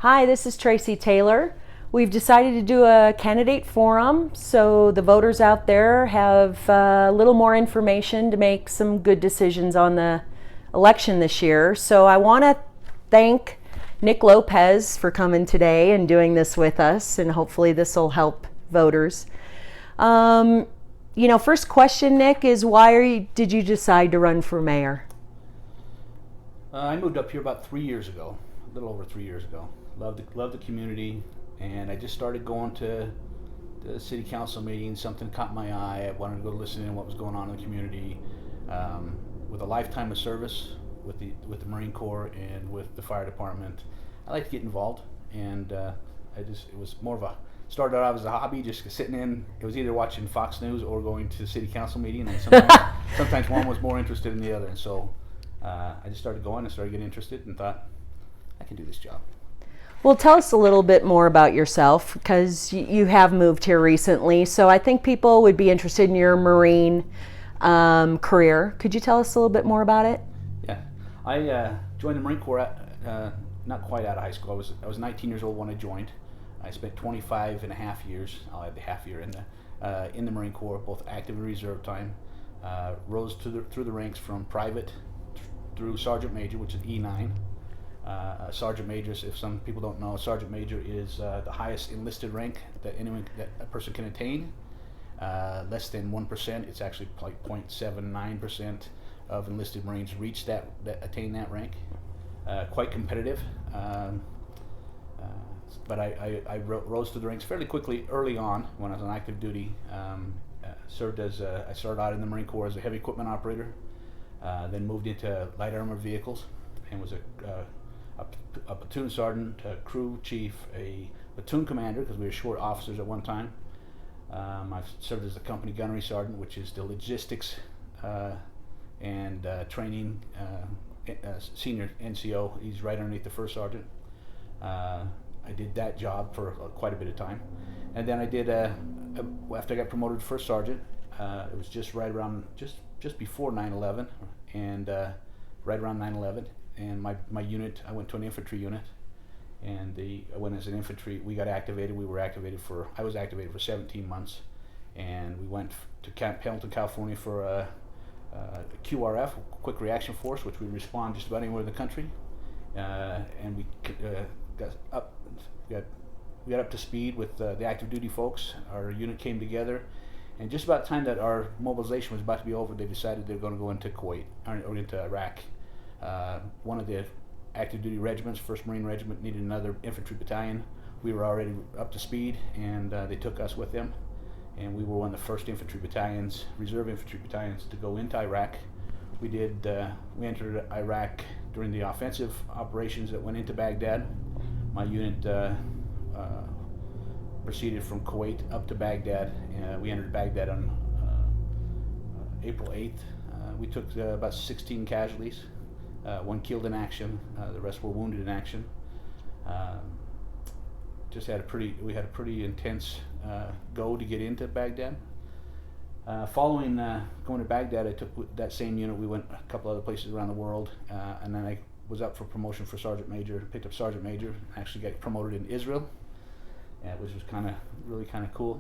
Hi, this is Tracy Taylor. We've decided to do a candidate forum so the voters out there have a little more information to make some good decisions on the election this year. So I want to thank Nick Lopez for coming today and doing this with us, and hopefully this will help voters. First question, Nick, is did you decide to run for mayor? I moved up here about 3 years ago, a little over 3 years ago. Loved the community, and I just started going to the city council meetings. Something caught my eye. I wanted to go listen to what was going on in the community. With a lifetime of service with the Marine Corps and with the fire department, I like to get involved, and it was more of a started out as a hobby, just sitting in. It was either watching Fox News or going to the city council meeting, and sometimes one was more interested in the other, and so I just started going and started getting interested and thought, I can do this job. Well, tell us a little bit more about yourself, because you have moved here recently, so I think people would be interested in your Marine career. Could you tell us a little bit more about it? Yeah, I joined the Marine Corps not quite out of high school. I was 19 years old when I joined. I spent 25 and a half years, I'll add the half year in the Marine Corps, both active and reserve time. Rose through the ranks from private through Sergeant Major, which is E9. Sergeant Major, if some people don't know, Sergeant Major is the highest enlisted rank that a person can attain. Less than 1%, it's actually like 0.79% of enlisted Marines attain that rank. Quite competitive, but I rose through the ranks fairly quickly early on when I was on active duty. I started out in the Marine Corps as a heavy equipment operator, then moved into light armored vehicles and was a platoon sergeant, a crew chief, a platoon commander, because we were short officers at one time. I've served as a company gunnery sergeant, which is the logistics and training senior NCO. He's right underneath the first sergeant. I did that job for quite a bit of time, and then I did after I got promoted to first sergeant. It was just right around just before 9/11, and right around 9/11. And my unit, I went to an infantry unit, and I went as an infantry. We got activated. I was activated for 17 months, and we went to Camp Pendleton, California for a QRF, Quick Reaction Force, which we respond just about anywhere in the country. And we got up to speed with the active duty folks. Our unit came together, and just about the time that our mobilization was about to be over, they decided they were going to go into Kuwait or into Iraq. One of the active duty regiments, 1st Marine Regiment, needed another infantry battalion. We were already up to speed, and they took us with them. And we were one of the first infantry battalions, reserve infantry battalions, to go into Iraq. We entered Iraq during the offensive operations that went into Baghdad. My unit proceeded from Kuwait up to Baghdad. We entered Baghdad on April 8th. We took about 16 casualties. One killed in action. The rest were wounded in action. We had a pretty intense go to get into Baghdad. Following going to Baghdad, I took that same unit. We went a couple other places around the world, and then I was up for promotion for Sergeant Major. Picked up Sergeant Major. Actually got promoted in Israel, which was really kind of cool.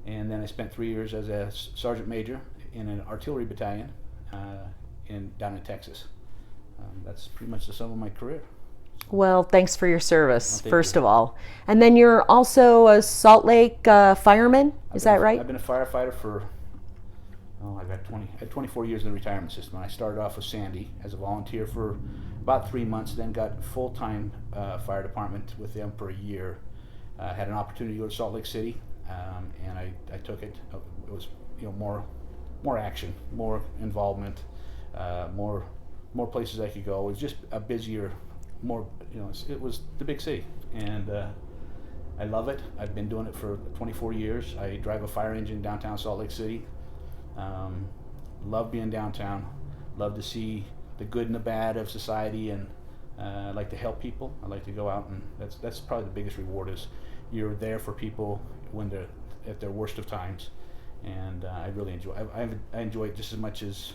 And then I spent 3 years as a Sergeant Major in an artillery battalion down in Texas. That's pretty much the sum of my career. Well, thanks for your service, first of all. And then you're also a Salt Lake fireman, is that right? I've been a firefighter for, I had 24 years in the retirement system. I started off with Sandy as a volunteer for about 3 months, then got full-time fire department with them for a year. Had an opportunity to go to Salt Lake City, and I took it. It was more action, more involvement, more places I could go. It was just a busier, it was the big city, and I love it. I've been doing it for 24 years. I drive a fire engine downtown Salt Lake City. Love being downtown. Love to see the good and the bad of society, and I like to help people. I like to go out, and that's probably the biggest reward, is you're there for people when they're at their worst of times, and I really enjoy. I enjoy it just as much as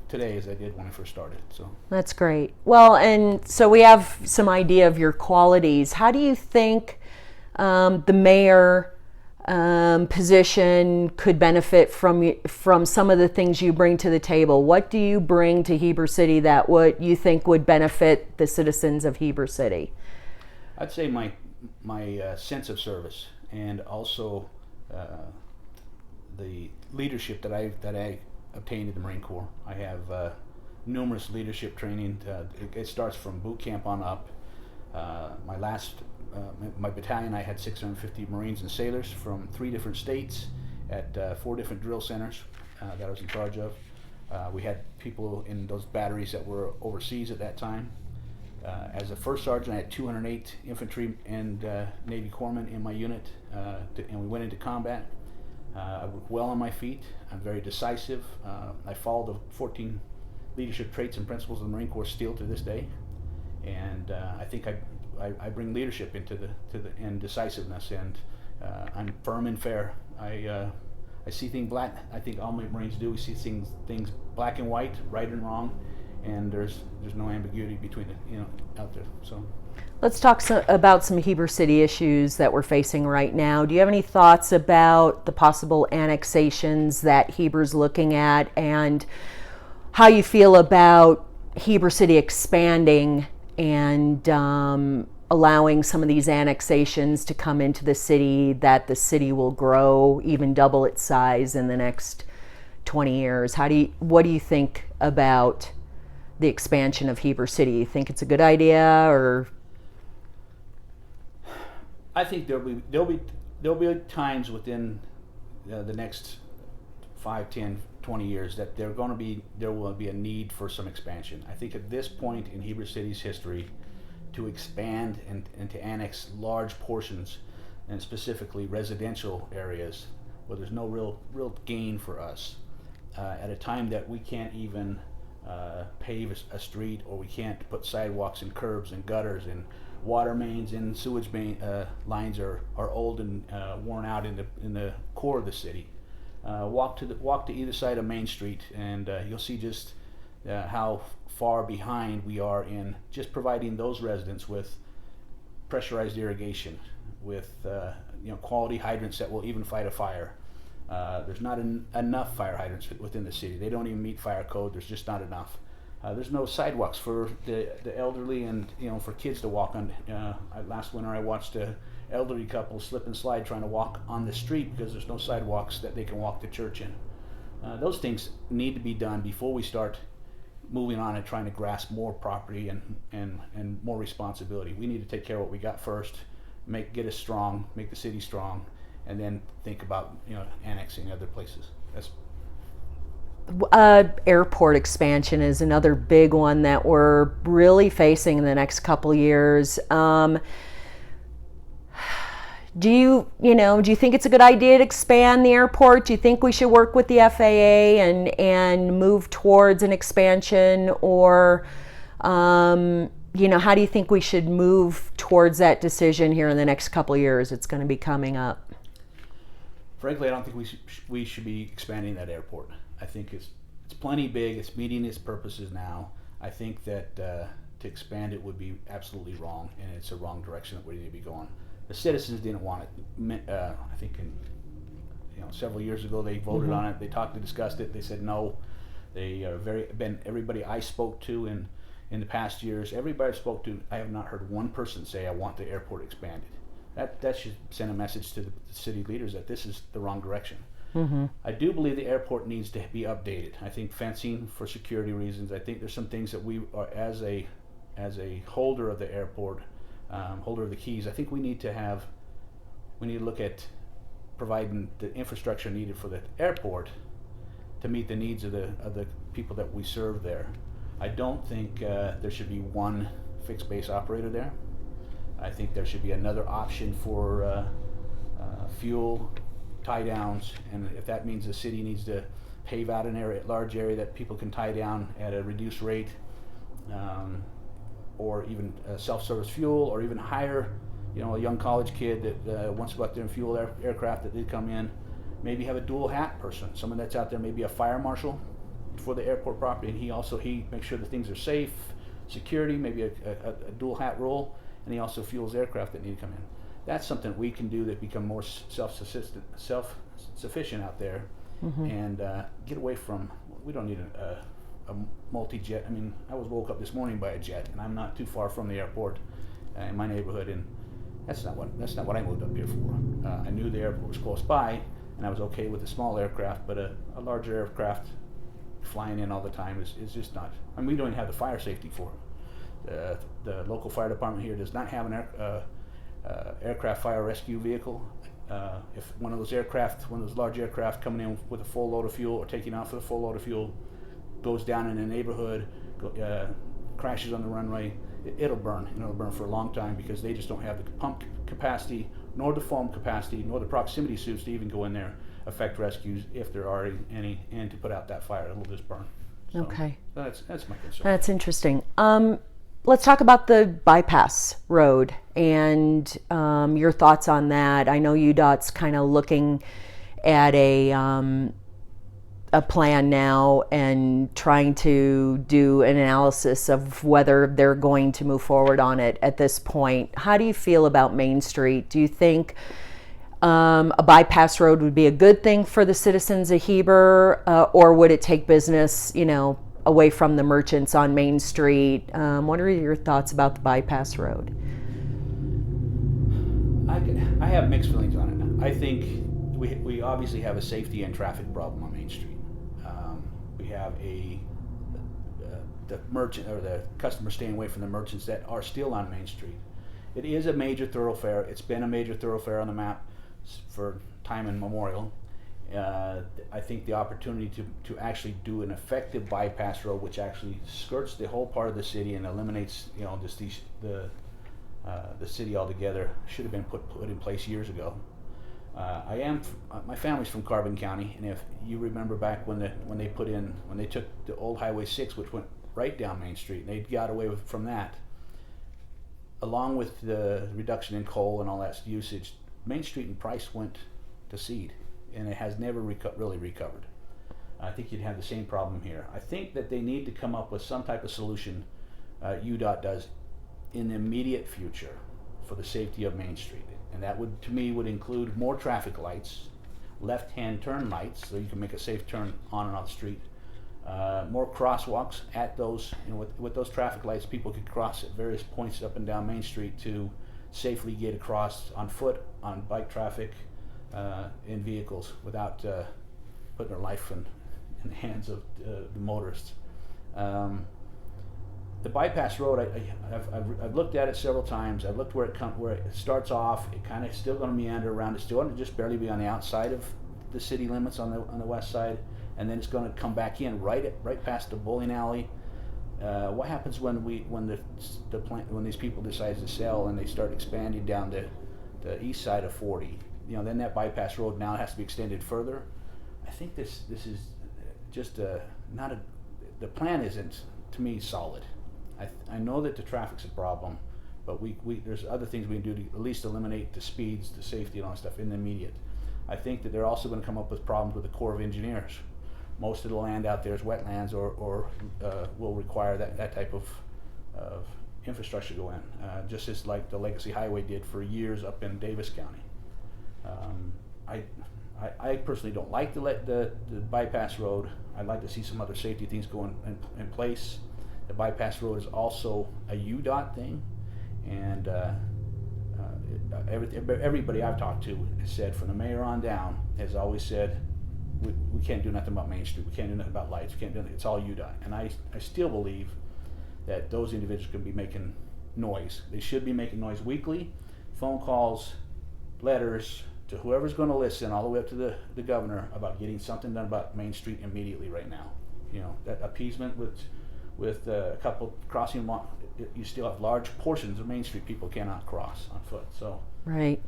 today as I did when I first started. So That's great. Well, and so we have some idea of your qualities. How do you think the mayor position could benefit from some of the things you bring to the table? What do you bring to Heber City that what you think would benefit the citizens of Heber City? I'd say my sense of service, and also the leadership that I obtained in the Marine Corps. I have numerous leadership training. It starts from boot camp on up. My battalion, I had 650 Marines and sailors from 3 different states at 4 different drill centers that I was in charge of. We had people in those batteries that were overseas at that time. As a first sergeant, I had 208 infantry and Navy corpsmen in my unit, and we went into combat. I work well on my feet. I'm very decisive. I follow the 14 leadership traits and principles of the Marine Corps still to this day, and I think I bring leadership into and decisiveness, and I'm firm and fair. I see things black. I think all my Marines do. We see things black and white, right and wrong, and there's no ambiguity between it, out there. So let's talk about some Heber City issues that we're facing right now. Do you have any thoughts about the possible annexations that Heber's looking at, and how you feel about Heber City expanding and allowing some of these annexations to come into the city, that the city will grow, even double its size in the next 20 years? What do you think about the expansion of Heber City? You think it's a good idea, or? I think there'll be times within the next 5, 10, 20 years that there will be a need for some expansion. I think at this point in Heber City's history, to expand and to annex large portions, and specifically residential areas where there's no real gain for us, at a time that we can't even pave a street, or we can't put sidewalks and curbs and gutters, and water mains and sewage lines are old and worn out in the core of the city. Walk to either side of Main Street, and you'll see just how far behind we are in just providing those residents with pressurized irrigation, with quality hydrants that will even fight a fire. There's not enough fire hydrants within the city. They don't even meet fire code. There's just not enough. There's no sidewalks for the elderly, and for kids to walk on. Last winter I watched a elderly couple slip and slide trying to walk on the street because there's no sidewalks that they can walk to church in. Those things need to be done before we start moving on and trying to grasp more property and more responsibility. We need to take care of what we got first, get us strong, make the city strong, and then think about annexing other places. Airport expansion is another big one that we're really facing in the next couple years. Do you think it's a good idea to expand the airport? Do you think we should work with the FAA and move towards an expansion, or how do you think we should move towards that decision here in the next couple years? It's going to be coming up. Frankly, I don't think we should be expanding that airport. I think it's plenty big. It's meeting its purposes now. I think that to expand it would be absolutely wrong, and it's a wrong direction that we need to be going. The citizens didn't want it. I think several years ago they voted on it. They discussed it. They said no. They are everybody I spoke to in the past years. Everybody I spoke to, I have not heard one person say I want the airport expanded. That should send a message to the city leaders that this is the wrong direction. Mm-hmm. I do believe the airport needs to be updated. I think fencing for security reasons. I think there's some things that we are, as a holder of the airport, holder of the keys, I think we need to look at providing the infrastructure needed for the airport to meet the needs of the people that we serve there. I don't think there should be one fixed base operator there. I think there should be another option for fuel tie downs, and if that means the city needs to pave out a large area that people can tie down at a reduced rate, or even self-service fuel, or even hire a young college kid that wants to go out there and fuel aircraft that they come in, maybe have a dual hat person, someone that's out there, maybe a fire marshal for the airport property, and he makes sure that things are safe, security, maybe a dual hat role, and he also fuels aircraft that need to come in. That's something we can do that become more self-sufficient out there, and get away from. We don't need a multi-jet. I mean, I was woke up this morning by a jet, and I'm not too far from the airport in my neighborhood, and that's not what I moved up here for. I knew the airport was close by, and I was okay with a small aircraft, but a larger aircraft flying in all the time is just not. I mean, we don't even have the fire safety for it. The local fire department here does not have an aircraft fire rescue vehicle. If one of those large aircraft coming in with a full load of fuel or taking off with a full load of fuel goes down in a neighborhood, crashes on the runway, it'll burn, and it'll burn for a long time, because they just don't have the pump capacity, nor the foam capacity, nor the proximity suits to even go in there, effect rescues if there are any, and to put out that fire. It'll just burn. So okay. That's my concern. That's interesting. Let's talk about the bypass road and your thoughts on that. I know UDOT's kind of looking at a plan now and trying to do an analysis of whether they're going to move forward on it at this point. How do you feel about Main Street? Do you think a bypass road would be a good thing for the citizens of Heber, or would it take business, away from the merchants on Main Street? What are your thoughts about the bypass road? I have mixed feelings on it. I think we obviously have a safety and traffic problem on Main Street. We have the merchant or the customer staying away from the merchants that are still on Main Street. It is a major thoroughfare. It's been a major thoroughfare on the map for time immemorial. I think the opportunity to actually do an effective bypass road, which actually skirts the whole part of the city and eliminates, just the city altogether, should have been put in place years ago. My family's from Carbon County, and if you remember back when they took the old Highway 6, which went right down Main Street, and they got away from that, along with the reduction in coal and all that usage, Main Street and price went to seed, and it has never really recovered. I think you'd have the same problem here. I think that they need to come up with some type of solution, UDOT does, in the immediate future for the safety of Main Street. And that would, to me, would include more traffic lights, left-hand turn lights, so you can make a safe turn on and off the street. More crosswalks at those, with those traffic lights, people could cross at various points up and down Main Street to safely get across on foot, on bike traffic, in vehicles, without putting their life in the hands of the motorists. The bypass road, I've looked at it several times. I've looked where it starts off. It kind of still going to meander around. It's still going to just barely be on the outside of the city limits on the west side, and then it's going to come back in right past the bowling alley. What happens when these people decide to sell and they start expanding down the east side of 40? Then that bypass road now has to be extended further. I think this is just the plan isn't, to me, solid. I know that the traffic's a problem, but there's other things we can do to at least eliminate the speeds, the safety, and all that stuff in the immediate. I think that they're also going to come up with problems with the Corps of Engineers. Most of the land out there is wetlands, or will require that type of infrastructure to go in, just as like the Legacy Highway did for years up in Davis County. I personally don't like the bypass road. I'd like to see some other safety things go in place. The bypass road is also a UDOT thing, and everybody I've talked to has said, from the mayor on down, has always said, we can't do nothing about Main Street, we can't do nothing about lights, we can't do nothing, it's all UDOT. And I still believe that those individuals can be making noise. They should be making noise weekly, phone calls, letters, to whoever's going to listen, all the way up to the governor, about getting something done about Main Street immediately right now. That appeasement with a couple crossing, you still have large portions of Main Street people cannot cross on foot. So right,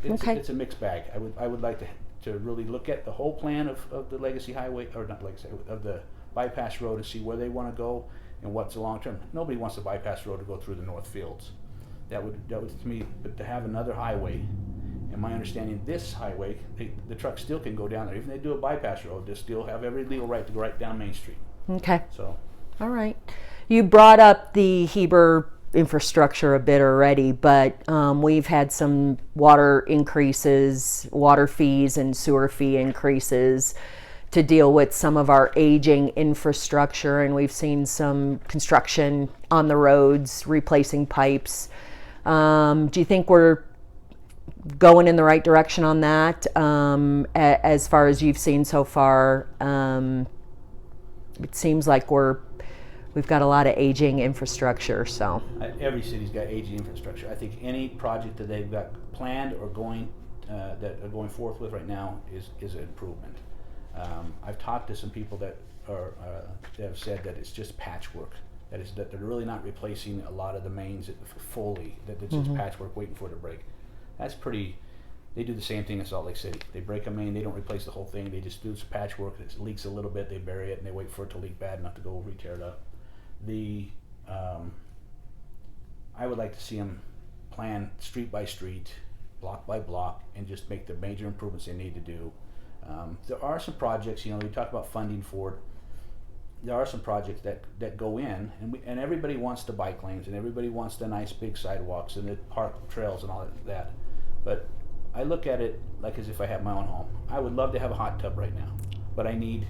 it's a mixed bag. I would like to really look at the whole plan of the Legacy Highway, or not Legacy, of the bypass road, and see where they want to go and what's the long term. Nobody wants the bypass road to go through the North Fields. That would to me, but to have another highway And my understanding, this highway, the trucks still can go down there. Even if they do a bypass road, they still have every legal right to go right down Main Street. Okay. So, all right. You brought up the Heber infrastructure a bit already, but we've had some water increases, water fees and sewer fee increases to deal with some of our aging infrastructure, and we've seen some construction on the roads, replacing pipes. Do you think we're going in the right direction on that? As far as you've seen so far, it seems like we've got a lot of aging infrastructure. So every city's got aging infrastructure. I think any project that they've got planned or going that are going forth with right now is an improvement. I've talked to some people that have said that it's just patchwork. That they're really not replacing a lot of the mains fully. That it's just patchwork waiting for it to break. That's pretty. They do the same thing in Salt Lake City. They break a main, they don't replace the whole thing. They just do some patchwork. It leaks a little bit, they bury it, and they wait for it to leak bad enough to go re-tear it up. I would like to see them plan street by street, block by block, and just make the major improvements they need to do. There are some projects, we talk about funding for it. There are some projects that go in, and everybody wants the bike lanes, and everybody wants the nice big sidewalks and the park trails and all that. But I look at it like as if I have my own home. I would love to have a hot tub right now, but I need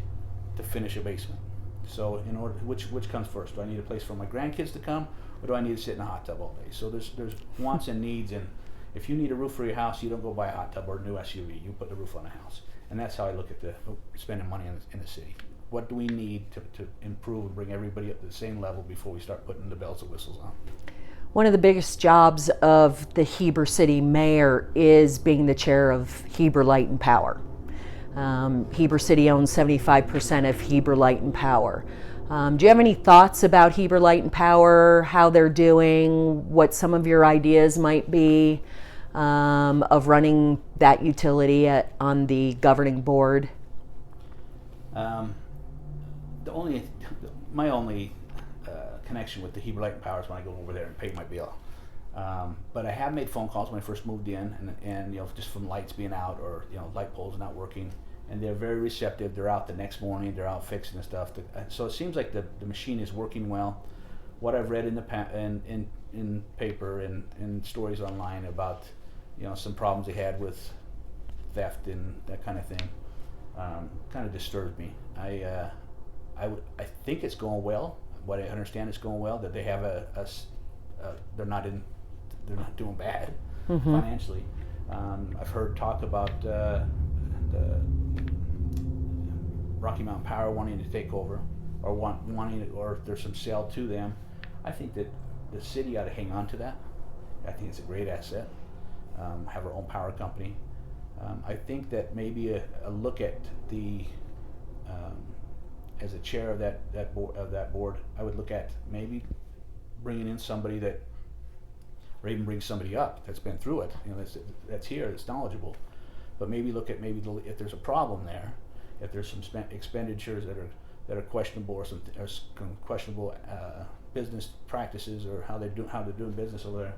to finish a basement. So in order, which comes first? Do I need a place for my grandkids to come, or do I need to sit in a hot tub all day? So there's wants and needs, and if you need a roof for your house, you don't go buy a hot tub or a new SUV. You put the roof on a house, and that's how I look at spending money in the city. What do we need to improve and bring everybody up to the same level before we start putting the bells and whistles on? One of the biggest jobs of the Heber City Mayor is being the chair of Heber Light and Power. Heber City owns 75% of Heber Light and Power. Do you have any thoughts about Heber Light and Power, how they're doing, what some of your ideas might be of running that utility on the governing board? My only connection with the Heber Light and Power is when I go over there and pay my bill. But I have made phone calls when I first moved in, and just from lights being out or light poles not working, and they're very receptive. They're out the next morning. They're out fixing the stuff. So it seems like the machine is working well. What I've read in paper and stories online about some problems they had with theft and that kind of thing kind of disturbs me. I think it's going well. What I understand is going well. That they have they're not doing bad financially. I've heard talk about the Rocky Mountain Power wanting to take over, or wanting, or if there's some sale to them. I think that the city ought to hang on to that. I think it's a great asset. Have our own power company. I think that maybe a look at the as a chair of that board, I would look at maybe bringing in somebody that, or even bring somebody up that's been through it, that's here, that's knowledgeable. But maybe look at if there's a problem there, if there's some expenditures that are questionable, or some questionable business practices, or how they're doing business over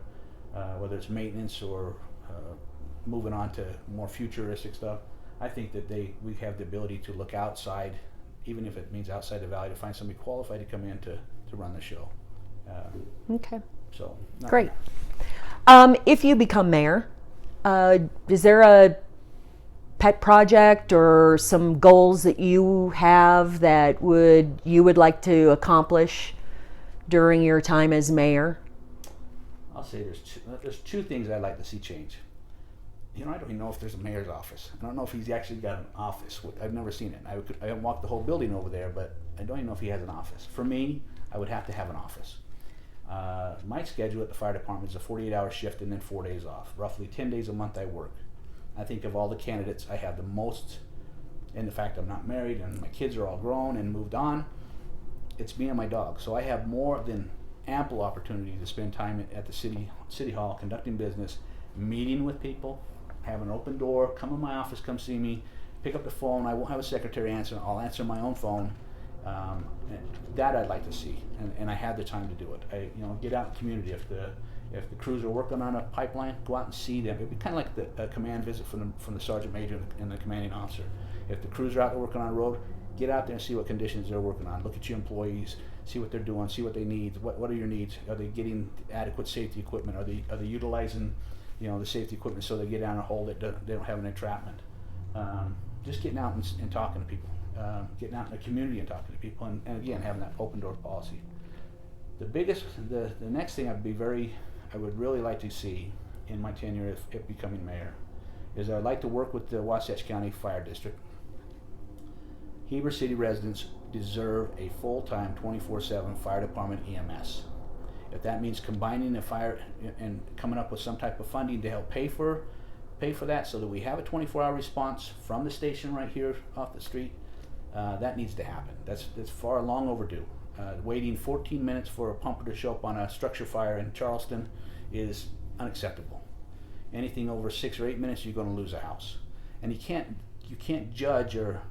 there, whether it's maintenance or moving on to more futuristic stuff. I think that we have the ability to look outside, even if it means outside the valley, to find somebody qualified to come in to run the show. Okay. So great. If you become mayor, is there a pet project or some goals that you have that you would like to accomplish during your time as mayor? I'll say there's two things I'd like to see change. I don't even know if there's a mayor's office. I don't know if he's actually got an office. I've never seen it. I haven't walked the whole building over there, but I don't even know if he has an office. For me, I would have to have an office. My schedule at the fire department is a 48-hour shift and then 4 days off. Roughly 10 days a month I work. I think of all the candidates, I have the most, and the fact I'm not married and my kids are all grown and moved on, it's me and my dog. So I have more than ample opportunity to spend time at the city hall, conducting business, meeting with people, have an open door, come in my office, come see me, pick up the phone. I won't have a secretary answer. I'll answer my own phone. That I'd like to see, and I have the time to do it. Get out in the community. If the crews are working on a pipeline, go out and see them. It'd be kind of like a command visit from the sergeant major and the commanding officer. If the crews are out there working on a road, get out there and see what conditions they're working on. Look at your employees, see what they're doing, see what they need. What are your needs? Are they getting adequate safety equipment? Are they utilizing, the safety equipment so they get down a hole that they don't have an entrapment? Just getting out and talking to people, getting out in the community and talking to people, and again having that open door policy. The next thing I would really like to see in my tenure if becoming mayor is I'd like to work with the Wasatch County Fire District. Heber City residents deserve a full-time 24/7 fire department EMS. If that means combining the fire and coming up with some type of funding to help pay for that so that we have a 24-hour response from the station right here off the street, that needs to happen. That's far long overdue. Waiting 14 minutes for a pumper to show up on a structure fire in Charleston is unacceptable. Anything over 6 or 8 minutes, you're going to lose a house. And you can't judge your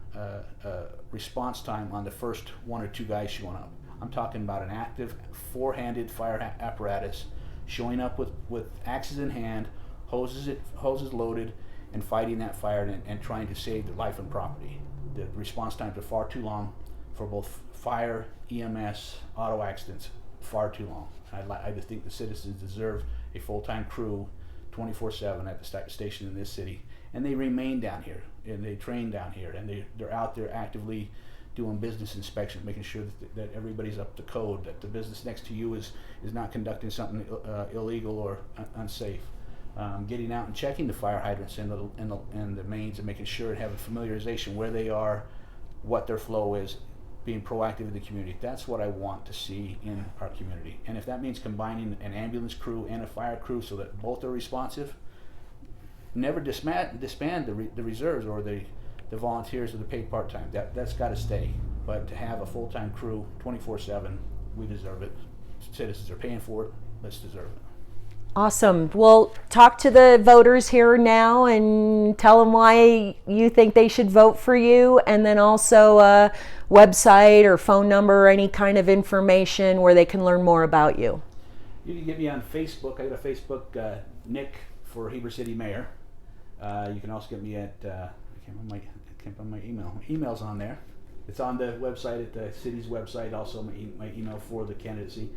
response time on the first 1 or 2 guys showing up. I'm talking about an active 4-handed fire apparatus showing up with axes in hand, hoses loaded, and fighting that fire and trying to save the life and property. The response times are far too long for both fire, EMS, auto accidents, far too long. I just think the citizens deserve a full-time crew 24/7 at the station in this city, and they remain down here and they train down here and they're out there actively doing business inspection, making sure that everybody's up to code, that the business next to you is not conducting something illegal or unsafe. Getting out and checking the fire hydrants and the mains and making sure and having familiarization where they are, what their flow is, being proactive in the community. That's what I want to see in our community. And if that means combining an ambulance crew and a fire crew so that both are responsive, never disband the reserves or the volunteers or the paid part-time. That's got to stay. But to have a full-time crew 24/7, we deserve it. Citizens are paying for it. Let's deserve it. Awesome. Well, talk to the voters here now and tell them why you think they should vote for you, and then also a website or phone number or any kind of information where they can learn more about you. You can get me on Facebook. I got a Facebook, Nick for Heber City Mayor. You can also get me at, I can't find my email. My email's on there. It's on the website, at the city's website, also my email for the candidacy.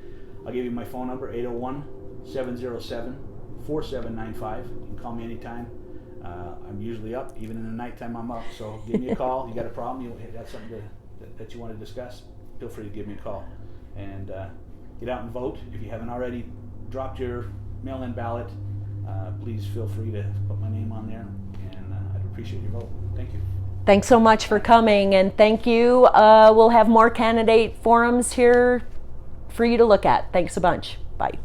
I'll give you my phone number, 801-707-4795. You can call me anytime. I'm usually up, even in the nighttime I'm up, so give me a call. You got a problem, you got something that you want to discuss, feel free to give me a call. And get out and vote. If you haven't already dropped your mail-in ballot, please feel free to put my name on there, and I'd appreciate your vote. Thank you. Thanks so much for coming, and thank you. We'll have more candidate forums here for you to look at. Thanks a bunch. Bye.